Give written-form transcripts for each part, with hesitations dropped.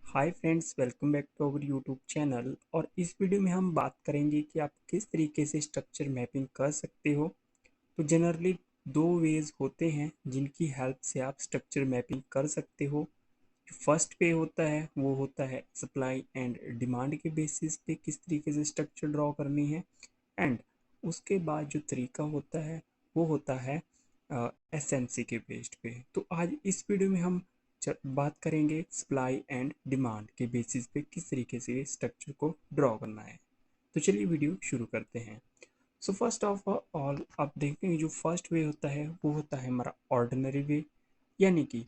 Hi friends, welcome back to our YouTube channel. और इस video में हम बात करेंगे कि आप किस तरीके से स्ट्रक्चर मैपिंग कर सकते हो। तो जनरली दो वेज होते हैं जिनकी हेल्प से आप स्ट्रक्चर मैपिंग कर सकते हो। जो फर्स्ट वे होता है वो होता है सप्लाई एंड डिमांड के बेसिस पे किस तरीके से स्ट्रक्चर ड्रॉ करनी है। एंड उसके बाद जो तरीका होता है वो होता है एसएमसी के बेस्ड पे। तो आज इस वीडियो में हम बात करेंगे सप्लाई एंड डिमांड के बेसिस पे किस तरीके से स्ट्रक्चर को ड्रॉ करना है। तो चलिए वीडियो शुरू करते हैं। सो फर्स्ट ऑफ ऑल आप देखेंगे जो फर्स्ट वे होता है वो होता है हमारा ऑर्डिनरी वे, यानी कि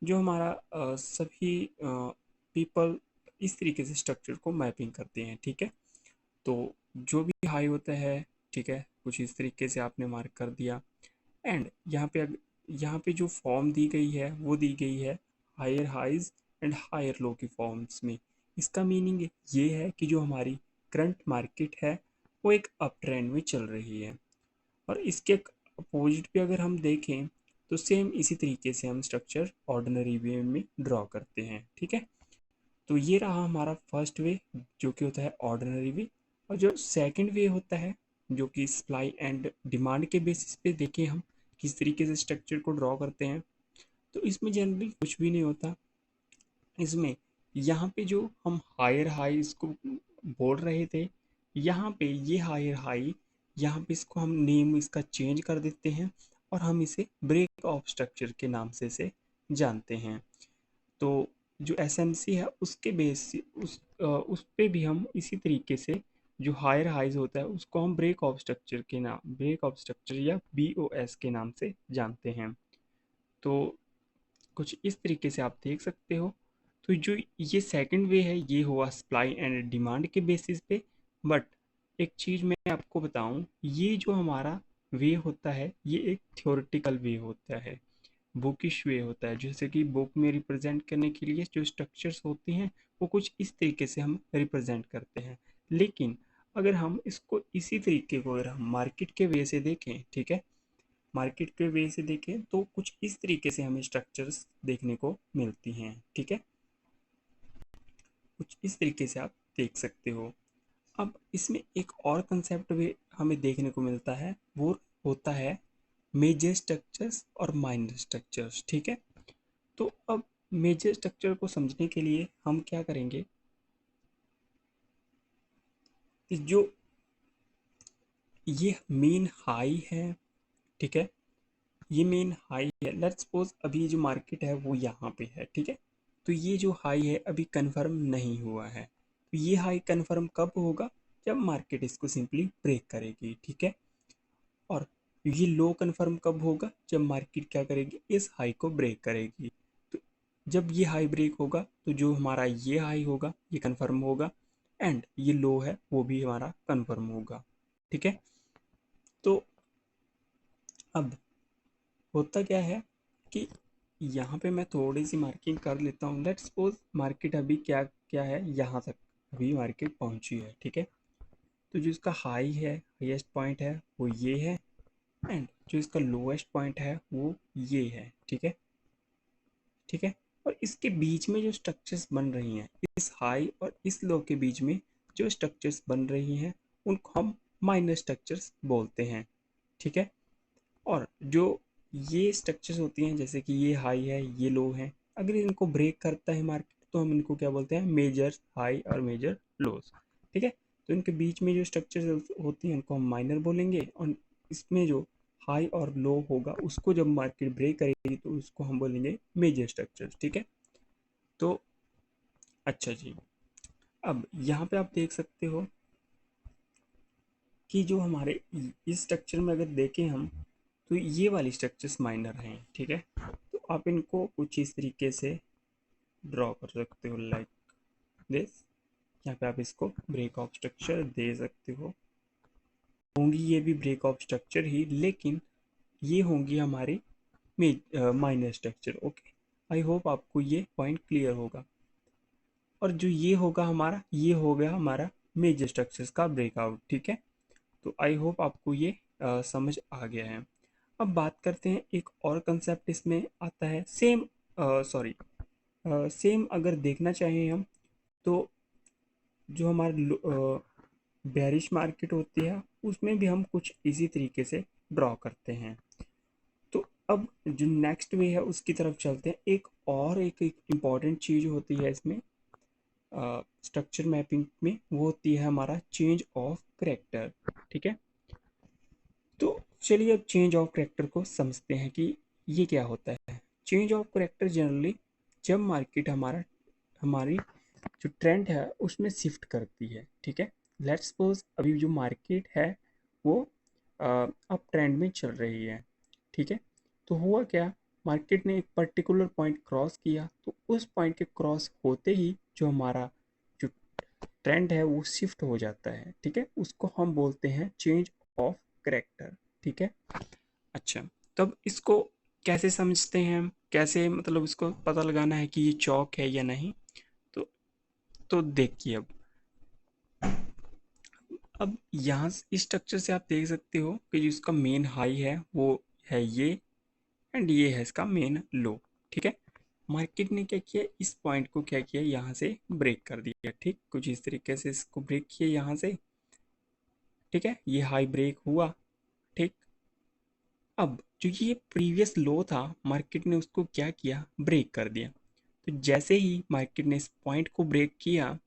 जो हमारा सभी पीपल इस तरीके से स्ट्रक्चर को मैपिंग करते हैं। ठीक है, तो जो भी हाई होता है, ठीक है, कुछ इस तरीके से आपने मार्क कर दिया। एंड यहाँ पे जो फॉर्म दी गई है वो दी गई है higher highs and higher low की फॉर्म्स में। इसका मीनिंग ये है कि जो हमारी करंट मार्केट है वो एक अप ट्रेंड में चल रही है। और इसके अपोजिट पे अगर हम देखें तो सेम इसी तरीके से हम स्ट्रक्चर ऑर्डिनरी वे में ड्रॉ करते हैं। ठीक है, तो ये रहा हमारा फर्स्ट वे जो कि होता है ऑर्डिनरी वे। और जो सेकंड वे होता है जो कि सप्लाई एंड डिमांड के बेसिस पे देखें हम किस तरीके से स्ट्रक्चर को ड्रॉ करते हैं। तो इसमें जनरली कुछ भी नहीं होता। इसमें यहाँ पे जो हम हायर हाई इसको बोल रहे थे, यहाँ पे ये हायर हाई, यहाँ पे इसको हम नेम इसका चेंज कर देते हैं और हम इसे ब्रेक ऑफ स्ट्रक्चर के नाम से इसे जानते हैं। तो जो एसएमसी है उसके बेस उस पे भी हम इसी तरीके से जो हायर हाइज होता है उसको हम ब्रेक ऑफ स्ट्रक्चर या बीओएस के नाम से जानते हैं। तो कुछ इस तरीके से आप देख सकते हो। तो जो ये सेकंड वे है ये हुआ सप्लाई एंड डिमांड के बेसिस पे। बट एक चीज़ मैं आपको बताऊं, ये जो हमारा वे होता है ये एक थ्योरेटिकल वे होता है, बुकिश वे होता है। जैसे कि बुक में रिप्रेजेंट करने के लिए जो स्ट्रक्चर्स होती हैं वो कुछ इस तरीके से हम रिप्रेजेंट करते हैं। लेकिन अगर हम इसको इसी तरीके को अगर हम मार्केट के वे से देखें, ठीक है, मार्केट के वे से देखें तो कुछ इस तरीके से हमें स्ट्रक्चर्स देखने को मिलती हैं। ठीक है, कुछ इस तरीके से आप देख सकते हो। अब इसमें एक और कंसेप्ट भी हमें देखने को मिलता है, वो होता है मेजर स्ट्रक्चर्स और माइनर स्ट्रक्चर्स। ठीक है, तो अब मेजर स्ट्रक्चर को समझने के लिए हम क्या करेंगे कि जो ये मेन हाई है, ठीक है, ये मेन हाई है। लेट्स सपोज अभी जो मार्केट है वो यहाँ पे है। ठीक है, तो ये जो हाई है अभी कंफर्म नहीं हुआ है। तो ये हाई कंफर्म कब होगा? जब मार्केट इसको सिंपली ब्रेक करेगी। ठीक है, और ये लो कंफर्म कब होगा? जब मार्केट क्या करेगी, इस हाई को ब्रेक करेगी। तो जब ये हाई ब्रेक होगा तो जो हमारा ये हाई होगा ये कंफर्म होगा, एंड ये लो है वो भी हमारा कंफर्म होगा। ठीक है, तो अब होता क्या है कि यहाँ पे मैं थोड़ी सी मार्किंग कर लेता हूँ। लेट्स सपोज मार्केट अभी क्या क्या है, यहाँ तक अभी मार्केट पहुँची है। ठीक है, तो जो इसका हाई है, हाईएस्ट पॉइंट है वो ये है, एंड जो इसका लोएस्ट पॉइंट है वो ये है। ठीक है, ठीक है, और इसके बीच में जो स्ट्रक्चर्स बन रही हैं, इस हाई और इस लो के बीच में जो स्ट्रक्चर्स बन रही हैं उनको हम माइनर स्ट्रक्चर्स बोलते हैं। ठीक है, और जो ये स्ट्रक्चर्स होती हैं जैसे कि ये हाई है ये लो है, अगर इनको ब्रेक करता है मार्केट तो हम इनको क्या बोलते हैं, मेजर हाई और मेजर लोस। ठीक है, तो इनके बीच में जो स्ट्रक्चर्स होती हैं उनको हम माइनर बोलेंगे, और इसमें जो हाई और लो होगा उसको जब मार्केट ब्रेक करेगी तो उसको हम बोलेंगे मेजर स्ट्रक्चर्स। ठीक है, तो अच्छा जी, अब यहाँ पे आप देख सकते हो कि जो हमारे इस स्ट्रक्चर में अगर देखें हम तो ये वाली स्ट्रक्चर्स माइनर हैं। ठीक है, तो आप इनको कुछ इस तरीके से ड्रॉ कर सकते हो लाइक दिस। यहाँ पे आप इसको ब्रेक ऑफ स्ट्रक्चर दे सकते हो। होंगी ये भी ब्रेक ऑफ स्ट्रक्चर ही, लेकिन ये होंगी हमारी minor structure. Okay, I hope आपको ये पॉइंट क्लियर होगा। और जो ये होगा हमारा, ये हो गया हमारा मेजर स्ट्रक्चर्स का ब्रेकआउट। ठीक है, तो आई होप आपको ये समझ आ गया है। अब बात करते हैं एक और कंसेप्ट इसमें आता है सेम, सॉरी, सेम अगर देखना चाहें हम, तो जो हमारे बेरिश मार्केट होती है उसमें भी हम कुछ इसी तरीके से ड्रॉ करते हैं। तो अब जो नेक्स्ट वे है उसकी तरफ चलते हैं। एक इम्पॉर्टेंट चीज़ होती है इसमें स्ट्रक्चर मैपिंग में, वो होती है हमारा चेंज ऑफ करेक्टर। ठीक है, तो चलिए अब चेंज ऑफ करेक्टर को समझते हैं कि ये क्या होता है। चेंज ऑफ करेक्टर जनरली जब मार्केट हमारी जो ट्रेंड है उसमें शिफ्ट करती है। ठीक है, लेट्स सपोज अभी जो मार्केट है वो अप ट्रेंड में चल रही है। ठीक है, तो हुआ क्या, मार्केट ने एक पर्टिकुलर पॉइंट क्रॉस किया, तो उस पॉइंट के क्रॉस होते ही जो हमारा जो ट्रेंड है वो शिफ्ट हो जाता है। ठीक है, उसको हम बोलते हैं चेंज ऑफ करेक्टर। ठीक है, अच्छा, तब इसको कैसे समझते हैं हम, कैसे मतलब इसको पता लगाना है कि ये चौक है या नहीं। तो देखिए अब यहाँ इस स्ट्रक्चर से आप देख सकते हो कि जो इसका मेन हाई है वो है ये, एंड ये है इसका मेन लो। ठीक है, मार्केट ने क्या किया, इस पॉइंट को क्या किया, यहाँ से ब्रेक कर दिया। ठीक, कुछ इस तरीके से इसको ब्रेक किया यहाँ से। ठीक है, ये हाई ब्रेक हुआ। ठीक, अब जो ये प्रीवियस लो था मार्केट ने उसको क्या किया, ब्रेक कर दिया। तो जैसे ही मार्केट ने इस पॉइंट को ब्रेक किया,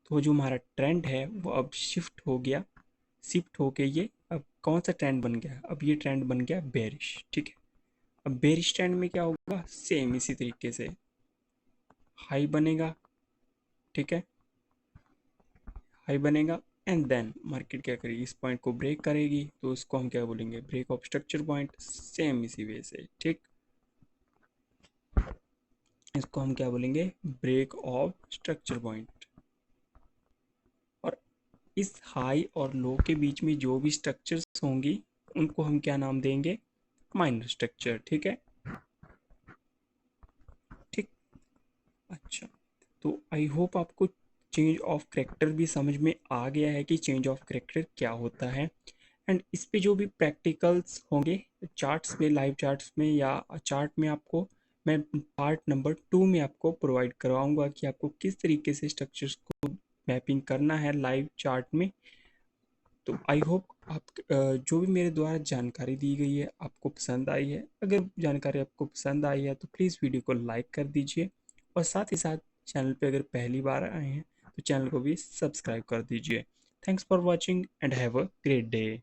तो जो हमारा ट्रेंड है वो अब शिफ्ट हो गया। शिफ्ट होके ये अब कौन सा ट्रेंड बन गया, अब ये ट्रेंड बन गया बेरिश। ठीक है, अब बेरिश ट्रेंड में क्या होगा, सेम इसी तरीके से हाई बनेगा। ठीक है, हाई बनेगा, एंड देन मार्केट क्या करेगी, इस पॉइंट को ब्रेक करेगी, तो उसको हम क्या बोलेंगे, break of structure point. Same इसी वे से, ठीक, इसको हम क्या बोलेंगे, ब्रेक ऑफ स्ट्रक्चर पॉइंट। और इस हाई और लो के बीच में जो भी स्ट्रक्चर्स होंगी उनको हम क्या नाम देंगे, माइनर स्ट्रक्चर। ठीक है, ठीक, अच्छा, तो आई होप आपको चेंज ऑफ करेक्टर भी समझ में आ गया है कि चेंज ऑफ करेक्टर क्या होता है। एंड इस पे जो भी प्रैक्टिकल्स होंगे चार्ट्स में, लाइव चार्ट्स में या चार्ट में, आपको मैं पार्ट नंबर 2 में आपको प्रोवाइड करवाऊंगा कि आपको किस तरीके से स्ट्रक्चर्स को मैपिंग करना है लाइव चार्ट में। तो आई होप आप जो भी मेरे द्वारा जानकारी दी गई है आपको पसंद आई है। अगर जानकारी आपको पसंद आई है तो प्लीज़ वीडियो को लाइक कर दीजिए, और साथ ही साथ चैनल पे अगर पहली बार आए हैं तो चैनल को भी सब्सक्राइब कर दीजिए। Thanks for watching and have a great day.